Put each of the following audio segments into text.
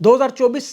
2024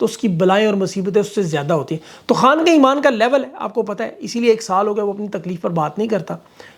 تو اس کی بلائیں اور مصیبتیں اس سے زیادہ ہوتی ہیں. تو خان کے ایمان کا لیول ہے آپ کو پتہ ہے، اسی لیے 1 سال ہو گیا وہ اپنی تکلیف پر بات نہیں کرتا،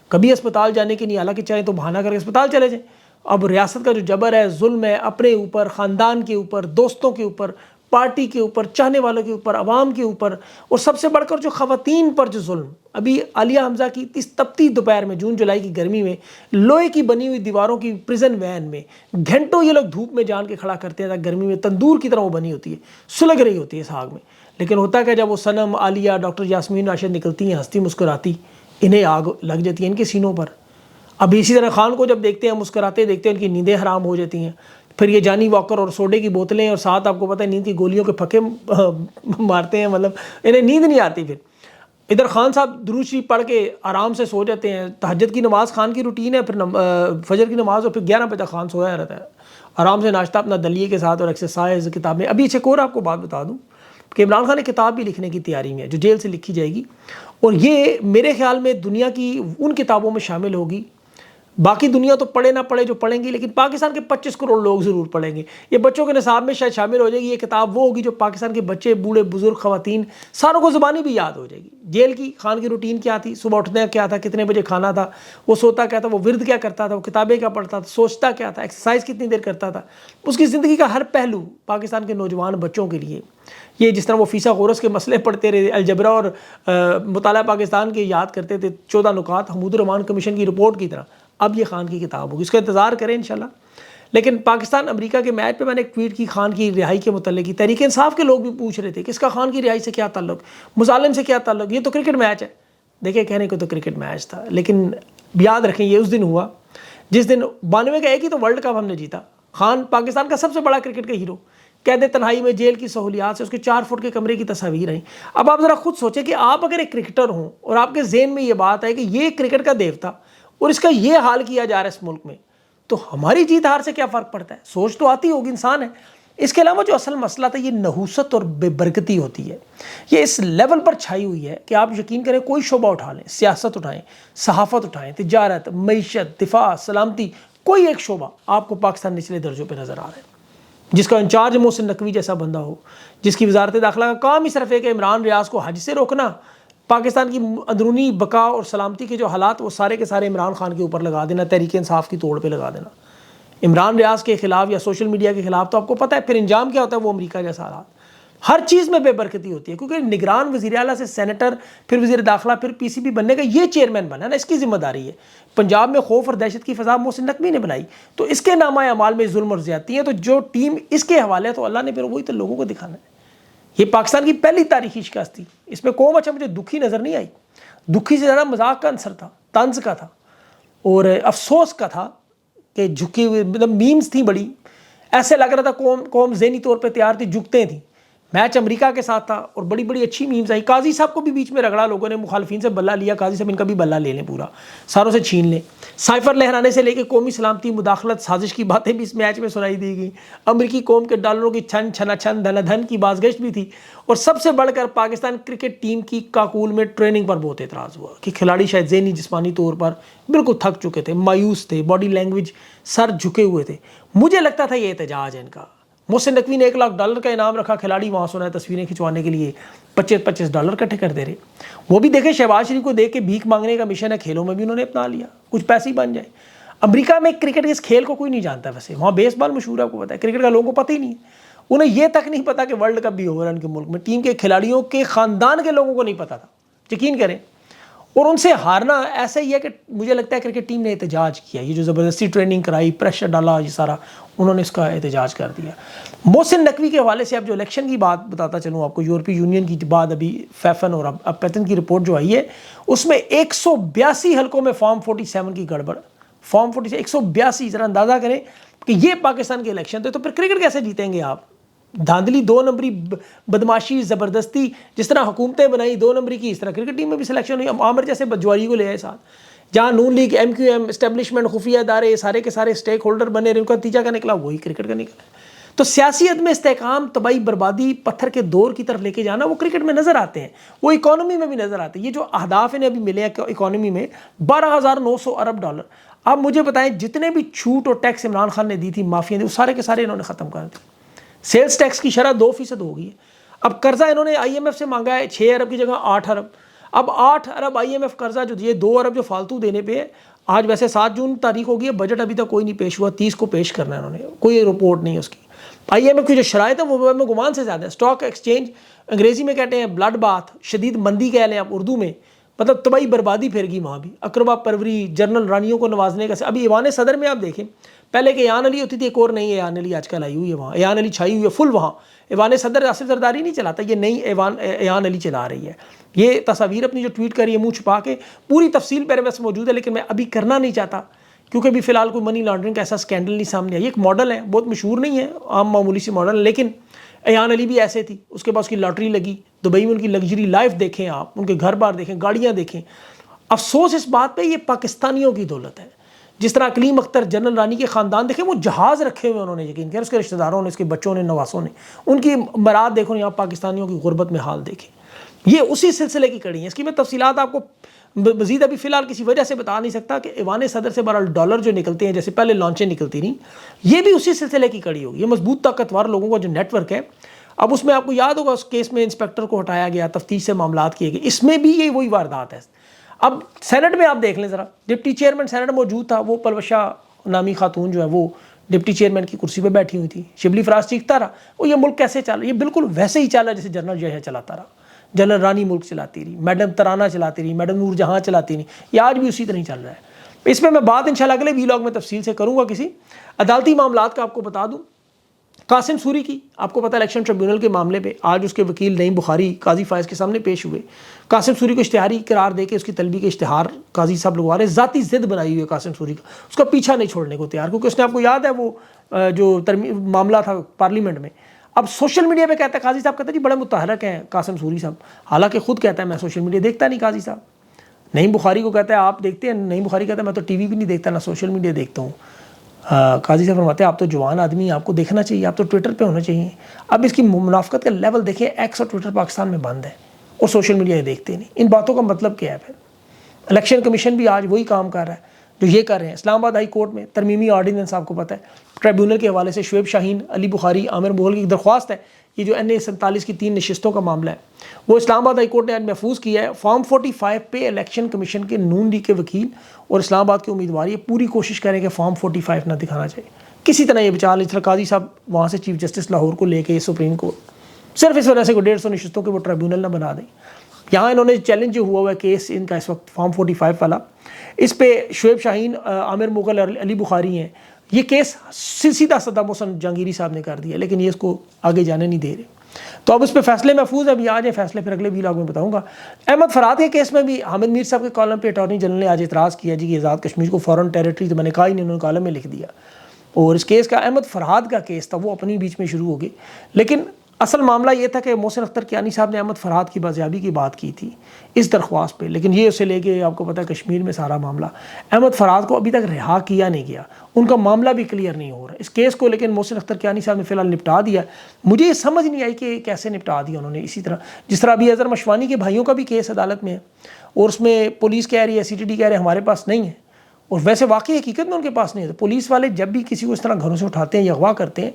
کبھی اسپتال جانے کی نہیں، حالانکہ چاہیں تو بہانہ کر کے اسپتال چلے جائیں. اب ریاست کا جو جبر ہے، ظلم ہے، اپنے اوپر، خاندان کے اوپر، دوستوں کے اوپر، پارٹی کے اوپر، چاہنے والوں کے اوپر، عوام کے اوپر، اور سب سے بڑھ کر جو خواتین پر جو ظلم. ابھی عالیہ حمزہ کی اس تپتی دوپہر میں، جون جولائی کی گرمی میں، لوہے کی بنی ہوئی دیواروں کی پریزن وین میں گھنٹوں یہ لوگ دھوپ میں جان کے کھڑا کرتے ہیں، گرمی میں تندور کی طرح وہ بنی ہوتی ہے، سلگ رہی ہوتی ہے اس آگ میں. لیکن ہوتا کہ جب وہ صنم، عالیہ، ڈاکٹر یاسمین راشد نکلتی ہیں ہنستی مسکراتی، انہیں آگ لگ جاتی ہے ان کے سینوں پر. اب اسی طرح خان کو جب دیکھتے ہیں مسکراتے دیکھتے ہیں، ان کی نیندیں حرام ہو جاتی ہیں. پھر یہ جانی واکر اور سوڈے کی بوتلیں، اور ساتھ آپ کو پتہ ہے نیند کی گولیوں کے پھکے مارتے ہیں، مطلب انہیں نیند نہیں آتی. پھر ادھر خان صاحب درود شریف پڑھ کے آرام سے سو جاتے ہیں. تہجد کی نماز خان کی روٹین ہے، پھر فجر کی نماز، اور پھر 11 بجے تک خان سویا رہتا ہے آرام سے، ناشتہ اپنا دلیے کے ساتھ اور ایکسرسائز کتابیں. ابھی ایک اور آپ کو بات بتا دوں کہ عمران خان ایک کتاب بھی لکھنے کی تیاری میں ہے جو جیل سے لکھی جائے گی، اور یہ میرے خیال میں دنیا کی ان کتابوں میں شامل ہوگی. باقی دنیا تو پڑھے نہ پڑھے جو پڑھیں گی، لیکن پاکستان کے 25 کروڑ لوگ ضرور پڑھیں گے. یہ بچوں کے نصاب میں شاید شامل ہو جائے گی. یہ کتاب وہ ہوگی جو پاکستان کے بچے، بوڑھے، بزرگ، خواتین ساروں کو زبانی بھی یاد ہو جائے گی. جیل کی خان کی روٹین کیا تھی، صبح اٹھنا کیا تھا، کتنے بجے کھانا تھا، وہ سوتا کیا تھا، وہ ورد کیا کرتا تھا، وہ کتابیں کیا پڑھتا تھا، سوچتا کیا تھا، ایکسرسائز کتنی دیر کرتا تھا. اس کی زندگی کا ہر پہلو پاکستان کے نوجوان بچوں کے لیے، یہ جس طرح وہ فیسا غورس کے مسئلے پڑھتے رہے، الجبرا اور مطالعہ پاکستان کے یاد کرتے تھے، 14 نکات حمود الرحمان کمیشن کی رپورٹ کی طرح، اب یہ خان کی کتاب ہوگی. اس کا انتظار کریں انشاءاللہ. لیکن پاکستان امریکہ کے میچ پہ میں نے ایک ٹویٹ کی خان کی رہائی کے متعلق کی. تحریک انصاف کے لوگ بھی پوچھ رہے تھے کہ اس کا خان کی رہائی سے کیا تعلق، مظالم سے کیا تعلق، یہ تو کرکٹ میچ ہے. دیکھیں کہنے کو تو کرکٹ میچ تھا، لیکن یاد رکھیں یہ اس دن ہوا جس دن 92 کا ایک ہی تو ورلڈ کپ ہم نے جیتا. خان پاکستان کا سب سے بڑا کرکٹ کا ہیرو، قید تنہائی میں جیل کی سہولیات سے اس کے 4 فٹ کے کمرے کی تصاویر ہیں. اب آپ ذرا خود سوچیں کہ آپ اگر ایک کرکٹر ہوں اور آپ کے ذہن میں یہ بات ہے کہ یہ کرکٹ کا دیوتا اور اس کا یہ حال کیا جا رہا ہے اس ملک میں، تو ہماری جیت ہار سے کیا فرق پڑتا ہے؟ سوچ تو آتی ہوگی، انسان ہے. اس کے علاوہ جو اصل مسئلہ تھا یہ نحوست اور بے برکتی ہوتی ہے. یہ اس لیول پر چھائی ہوئی ہے کہ آپ یقین کریں کوئی شعبہ اٹھا لیں، سیاست اٹھائیں، صحافت اٹھائیں، تجارت، معیشت، دفاع، سلامتی، کوئی ایک شعبہ آپ کو پاکستان نچلے درجوں پہ نظر آ رہا ہے. جس کا انچارج محسن نقوی جیسا بندہ ہو، جس کی وزارت داخلہ کا کام ہی صرف ہے کہ عمران ریاض کو حج سے روکنا، پاکستان کی اندرونی بقا اور سلامتی کے جو حالات وہ سارے کے سارے عمران خان کے اوپر لگا دینا، تحریک انصاف کی توڑ پہ لگا دینا. عمران ریاض کے خلاف یا سوشل میڈیا کے خلاف تو آپ کو پتہ ہے پھر انجام کیا ہوتا ہے، وہ امریکہ جیسا حالات. ہر چیز میں بے برکتی ہوتی ہے، کیونکہ نگران وزیر اعلیٰ سے سینیٹر، پھر وزیر داخلہ، پھر پی سی بی بننے کا یہ چیئرمین بنا نا، اس کی ذمہ داری ہے. پنجاب میں خوف اور دہشت کی فضا محسن نقوی نے بنائی، تو اس کے نامہ اعمال میں ظلم اور زیادتی ہے. تو جو ٹیم اس کے حوالے ہے تو اللہ نے پھر وہی تو لوگوں کو دکھانا ہے. یہ پاکستان کی پہلی تاریخی شکست تھی. اس میں قوم اچھا مجھے دکھی نظر نہیں آئی، دکھی سے زیادہ مذاق کا عنصر تھا، طنز کا تھا اور افسوس کا تھا کہ جھکی ہوئی مطلب میمز تھیں بڑی. ایسے لگ رہا تھا قوم ذہنی طور پہ تیار تھی، جھکتے تھیں. میچ امریکہ کے ساتھ تھا اور بڑی بڑی اچھی میمز آئی. قاضی صاحب کو بھی بیچ میں رگڑا لوگوں نے، مخالفین سے بلہ لیا، قاضی صاحب ان کا بھی بلہ لے لیں، پورا ساروں سے چھین لیں. سائفر لہرانے سے لے کے قومی سلامتی، مداخلت، سازش کی باتیں بھی اس میچ میں سنائی دی گئی. امریکی قوم کے ڈالروں کی چھن چھنا چھن دھنا دھن کی بازگشت بھی تھی. اور سب سے بڑھ کر پاکستان کرکٹ ٹیم کی کاکول میں ٹریننگ پر بہت اعتراض ہوا کہ کھلاڑی شاید ذہنی جسمانی طور پر بالکل تھک چکے تھے، مایوس تھے، باڈی لینگویج سر جھکے ہوئے تھے. مجھے لگتا تھا یہ احتجاج ہے ان کا. محسن نقوی نے $1,00,000 کا انعام رکھا، کھلاڑی وہاں سنا ہے تصویریں کھنچوانے کے لیے $25 اکٹھے کر دے رہے. وہ بھی دیکھیں شہباز شریف کو دیکھ کے بھیک مانگنے کا مشن ہے، کھیلوں میں بھی انہوں نے اپنا لیا، کچھ پیسے ہی بن جائے. امریکہ میں کرکٹ کے اس کھیل کو کوئی نہیں جانتا، ویسے وہاں بیس بال مشہور ہے، آپ کو پتا ہے، کرکٹ کا لوگوں کو پتہ ہی نہیں ہے. انہیں یہ تک نہیں پتا کہ ورلڈ کپ بھی ہو رہا ہے ان کے ملک میں. ٹیم کے کھلاڑیوں کے خاندان کے لوگوں کو نہیں پتا تھا، یقین کریں. اور ان سے ہارنا ایسا ہی ہے کہ مجھے لگتا ہے کرکٹ ٹیم نے احتجاج کیا. یہ جو زبردستی ٹریننگ کرائی، پریشر ڈالا، یہ سارا انہوں نے اس کا احتجاج کر دیا. محسن نقوی کے حوالے سے اب جو الیکشن کی بات بتاتا چلوں آپ کو، یورپی یونین کی بعد ابھی فیفن اور اب پیتن کی رپورٹ جو آئی ہے، اس میں 182 حلقوں میں فارم 47 کی گڑبڑ. فارم 47 182، ذرا اندازہ کریں کہ یہ پاکستان کے الیکشن تھے. تو پھر کرکٹ کیسے جیتیں گے آپ؟ دھاندلی، 2 نمبری، بدماشی، زبردستی، جس طرح حکومتیں بنائی 2 نمبری کی، اس طرح کرکٹ ٹیم میں بھی سلیکشن ہوئی. عامر جیسے بدجواری کو لے آئے ساتھ، جہاں Noon League, M Q M, establishment, خفیہ ادارے سارے کے سارے اسٹیک ہولڈر بنے رہے، ان کا نتیجہ کا نکلا وہی کرکٹ کا نکلا. تو سیاست میں استحکام، تباہی، بربادی، پتھر کے دور کی طرف لے کے جانا وہ کرکٹ میں نظر آتے ہیں، وہ اکانومی میں بھی نظر آتے ہیں. یہ جو اہداف انہیں ابھی ملے ہیں اکانومی میں $12,900 ارب. اب مجھے بتائیں جتنے بھی چھوٹ اور ٹیکس عمران خان نے دی تھی، مافیا دی، وہ سارے کے سارے انہوں نے ختم کر دی. سیلز ٹیکس کی شرح 2% ہو گئی ہے. اب قرضہ انہوں نے آئی ایم ایف سے مانگا ہے 6 ارب کی جگہ 8 ارب. اب 8 ارب آئی ایم ایف قرضہ جو دیے 2 ارب جو فالتو دینے پہ ہے. آج ویسے 7 جون تاریخ ہو گئی ہے, بجٹ ابھی تک کوئی نہیں پیش ہوا, 30 کو پیش کرنا ہے انہوں نے, کوئی رپورٹ نہیں ہے اس کی. آئی ایم ایف کی جو شرائط ہے وہ میں گمان سے زیادہ ہے. اسٹاک ایکسچینج انگریزی میں کہتے ہیں بلڈ باتھ, شدید مندی کہہ لیں آپ اردو میں, مطلب تباہی بربادی پھر گئی وہاں بھی. اقربا پروری, جنرل رانیوں کو نوازنے کا. ابھی ایوان صدر میں آپ دیکھیں, پہلے کہ ایان علی ہوتی تھی, ایک اور نئی ایان علی آج کل آئی ہوئی ہے وہاں, ایان علی چھائی ہوئی ہے فل وہاں. ایوان صدر آصف زرداری نہیں چلاتا, یہ نئی ایان علی چلا رہی ہے. یہ تصاویر اپنی جو ٹویٹ کری ہے منہ چھپا کے, پوری تفصیل میرے پاس موجود ہے, لیکن میں ابھی کرنا نہیں چاہتا کیونکہ ابھی فی الحال کوئی منی لانڈرنگ کا ایسا اسکینڈل نہیں سامنے آیا. یہ ایک ماڈل ہے, بہت مشہور نہیں ہے, عام معمولی سی ماڈل ہے, لیکن ایان علی بھی ایسے تھی, اس کے بعد اس کی لاٹری لگی, دبئی میں ان کی لگژری لائف دیکھیں آپ, ان کے گھر بار دیکھیں, گاڑیاں دیکھیں. افسوس اس بات پہ, یہ پاکستانیوں کی دولت ہے. جس طرح اقلیم اختر, جنرل رانی کے خاندان دیکھیں, وہ جہاز رکھے ہوئے انہوں نے, یقین کریں, اس کے رشتہ داروں نے, اس کے بچوں نے, نواسوں نے, ان کی مراد دیکھو, یہاں پاکستانیوں کی غربت میں حال دیکھیں. یہ اسی سلسلے کی کڑی ہے. اس کی میں تفصیلات آپ کو مزید ابھی فی الحال کسی وجہ سے بتا نہیں سکتا کہ ایوان صدر سے بہرحال ڈالر جو نکلتے ہیں جیسے پہلے لانچیں نکلتی نہیں, یہ بھی اسی سلسلے کی کڑی ہوگی. یہ مضبوط طاقتور لوگوں کا جو نیٹ ورک ہے. اب اس میں آپ کو یاد ہوگا اس کیس میں انسپیکٹر کو ہٹایا گیا, تفتیش سے معاملات کیے گئے, اس میں بھی یہ وہی واردات ہے. اب سینٹ میں آپ دیکھ لیں ذرا, ڈپٹی چیئرمین سینٹ موجود تھا, وہ پلوشا نامی خاتون جو ہے وہ ڈپٹی چیئرمین کی کرسی پہ بیٹھی ہوئی تھی, شبلی فراز چیختا رہا, وہ یہ ملک کیسے چل رہا ہے, یہ بالکل ویسے ہی چل رہا ہے جیسے جنرل جو ہے چلاتا رہا. جنرل رانی ملک چلاتی رہی, میڈم ترانہ چلاتی رہی, میڈم نور جہاں چلاتی رہی, یہ آج بھی اسی طرح ہی چل رہا ہے. اس پہ میں بات انشاءاللہ اگلے ویلاگ میں تفصیل سے کروں گا. کسی عدالتی معاملات کا آپ کو بتا دوں, قاسم سوری کی آپ کو پتہ الیکشن ٹریبیونل کے معاملے پہ آج اس کے وکیل نعیم بخاری قاضی فائز کے سامنے پیش ہوئے. قاسم سوری کو اشتہاری قرار دے کے اس کی طلبی کے اشتہار قاضی صاحب لگوا رہے. ذاتی ضد بنائی ہوئی ہے قاسم سوری کا, اس کا پیچھا نہیں چھوڑنے کو تیار, کیونکہ اس نے, آپ کو یاد ہے وہ جو معاملہ تھا پارلیمنٹ میں, اب سوشل میڈیا پہ کہتا ہے قاضی صاحب, کہتا ہے جی بڑے متحرک ہیں قاسم سوری صاحب, حالانکہ خود کہتا ہے میں سوشل میڈیا دیکھتا نہیں قاضی صاحب. نعیم بخاری کو کہتا ہے آپ دیکھتے ہیں, نعیم بخاری کہتا ہے میں تو ٹی وی بھی نہیں دیکھتا, نہ سوشل میڈیا دیکھتا ہوں. قاضی صاحب فرماتے ہیں آپ تو جوان آدمی ہیں, آپ کو دیکھنا چاہیے, آپ تو ٹویٹر پہ ہونا چاہیے. اب اس کی منافقت کا لیول دیکھیں, ایکس اور ٹویٹر پاکستان میں بند ہے اور سوشل میڈیا دیکھتے نہیں. ان باتوں کا مطلب کیا ہے پھر؟ الیکشن کمیشن بھی آج وہی کام کر رہا ہے جو یہ کر رہے ہیں. اسلام آباد ہائی کورٹ میں ترمیمی آرڈیننس آپ کو پتہ ہے ٹریبیونل کے حوالے سے شعیب شاہین, علی بخاری, عامر مغل کی درخواست ہے. یہ جو NA-47 کی 3 نشستوں کا معاملہ ہے وہ اسلام آباد ہائی کورٹ نے آج محفوظ کیا ہے. فارم 45 پہ الیکشن کمیشن کے نون لیگ کے وکیل اور اسلام آباد کے امیدوار یہ پوری کوشش کریں کہ فارم 45 نہ دکھانا چاہیے, کسی طرح یہ بچا لیں. اس طرح قاضی صاحب وہاں سے چیف جسٹس لاہور کو لے کے سپریم کورٹ, صرف اس وجہ سے کوئی 150 نشستوں کے وہ ٹریبیونل نہ بنا دیں. یہاں انہوں نے چیلنج جو ہوا ہے کیس ان کا اس وقت فارم 45 والا, اس پہ شعیب شاہین, عامر مغل اور علی بخاری ہیں. یہ کیس سیدھا صدام حسن جہانگیری صاحب نے کر دیا, لیکن یہ اس کو آگے جانے نہیں دے رہے. تو اب اس پہ فیصلے محفوظ ہیں, ابھی آج فیصلے پھر اگلے ویلاگ میں بتاؤں گا. احمد فرحات کے کیس میں بھی حامد میر صاحب کے کالم پہ اٹارنی جنرل نے آج اعتراض کیا جی کہ آزاد کشمیر کو فورن ٹیریٹری, تو میں نے کہا ہی نہیں, انہوں نے کالم میں لکھ دیا. اور اس کیس کا احمد فرحات کا کیس تھا وہ اپنی بیچ میں شروع ہو گئی, لیکن اصل معاملہ یہ تھا کہ محسن اختر کیانی صاحب نے احمد فرحات کی بازیابی کی بات کی تھی اس درخواست پہ, لیکن یہ اسے لے کے آپ کو پتہ ہے کشمیر میں سارا معاملہ, احمد فرحات کو ابھی تک رہا کیا نہیں گیا, ان کا معاملہ بھی کلیئر نہیں ہو رہا اس کیس کو. لیکن محسن اختر کیانی صاحب نے فی الحال نپٹا دیا. مجھے یہ سمجھ نہیں آئی کہ کیسے نپٹا دیا انہوں نے. اسی طرح جس طرح ابھی اظہر مشوانی کے بھائیوں کا بھی کیس عدالت میں ہے اور اس میں پولیس کہہ رہی ہے, CTD کہہ رہے ہیں ہمارے پاس نہیں ہے, اور ویسے واقعی حقیقت میں ان کے پاس نہیں ہے. تو پولیس والے جب بھی کسی کو اس طرح گھروں سے اٹھاتے ہیں یا اغوا کرتے ہیں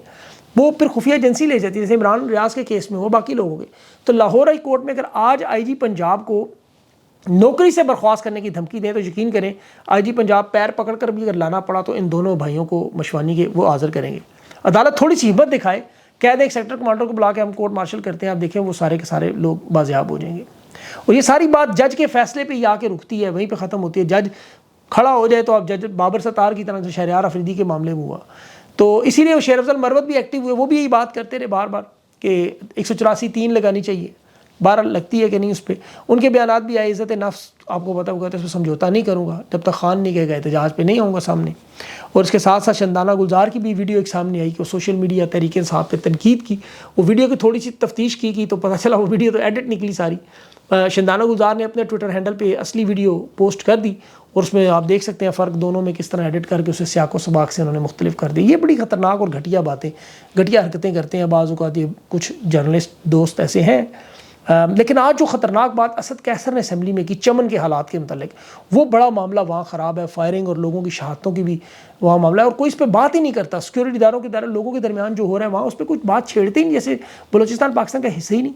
وہ پھر خفیہ ایجنسی لے جاتی ہے, جیسے عمران ریاض کے کیس میں وہ باقی لوگوں کے. تو لاہور ہائی کورٹ میں اگر آج IG پنجاب کو نوکری سے برخواست کرنے کی دھمکی دیں تو یقین کریں IG پنجاب پیر پکڑ کر بھی اگر لانا پڑا تو ان دونوں بھائیوں کو مشوانی کے وہ حاضر کریں گے. عدالت تھوڑی سی ہمت دکھائے, کہہ دیں ایک سیکٹر کمانڈر کو بلا کے ہم کورٹ مارشل کرتے ہیں, آپ دیکھیں وہ سارے کے سارے لوگ بازیاب ہو جائیں گے. اور یہ ساری بات جج کے فیصلے پہ ہی آ کے رکتی ہے, وہیں پہ ختم ہوتی ہے. جج کھڑا ہو جائے تو آپ جج بابر ستار کی طرح سے شہریار افریدی کے معاملے میں ہوا, تو اسی لیے وہ شیر افضل مروت بھی ایکٹیو ہوئے, وہ بھی یہی بات کرتے رہے بار بار کہ 184(3) لگانی چاہیے. بہرحال لگتی ہے کہ نہیں اس پہ. ان کے بیانات بھی آئے, عزت نفس آپ کو پتہ ہوگا, تو اس پہ سمجھوتا نہیں کروں گا جب تک خان نہیں کہے گا احتجاج پہ نہیں آؤں گا سامنے. اور اس کے ساتھ ساتھ شندانہ گلزار کی بھی ویڈیو ایک سامنے آئی کہ وہ سوشل میڈیا تحریک انصاف پہ تنقید کی. وہ ویڈیو کی تھوڑی سی تفتیش کی تو پتہ چلا وہ ویڈیو تو ایڈٹ نکلی ساری. شندانہ گلزار نے اپنے ٹویٹر ہینڈل پہ اصلی ویڈیو پوسٹ کر دی اور اس میں آپ دیکھ سکتے ہیں فرق دونوں میں کس طرح ایڈٹ کر کے اسے سیاق و سباق سے انہوں نے مختلف کر دی. یہ بڑی خطرناک اور گھٹیا باتیں, گھٹیا حرکتیں کرتے ہیں بعض اوقات یہ کچھ جرنلسٹ دوست ایسے ہیں لیکن آج جو خطرناک بات اسد کیسر نے اسمبلی میں کی چمن کے حالات کے متعلق، وہ بڑا معاملہ وہاں خراب ہے، فائرنگ اور لوگوں کی شہادتوں کی بھی وہاں معاملہ ہے، اور کوئی اس پہ بات ہی نہیں کرتا. سیکورٹی اداروں کے لوگوں کے درمیان جو ہو رہا ہے وہاں اس پہ کچھ بات چھیڑتے ہی نہیں، جیسے بلوچستان پاکستان کا حصہ ہی نہیں.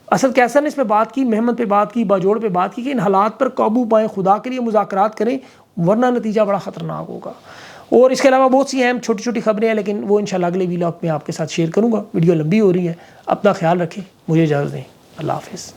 اسد کیسر نے اس پہ بات کی، محمد پہ بات کی، باجوڑ پہ بات کی کہ ان حالات پر قابو پائیں، خدا کے لیے مذاکرات کریں ورنہ نتیجہ بڑا خطرناک ہوگا. اور اس کے علاوہ بہت سی اہم چھوٹی چھوٹی خبریں ہیں، لیکن وہ انشاءاللہ اگلے ویلاگ میں آپ کے ساتھ شیئر کروں گا. ویڈیو لمبی ہو رہی ہے، اپنا خیال رکھیں، مجھے اجازت دیں. اللہ حافظ.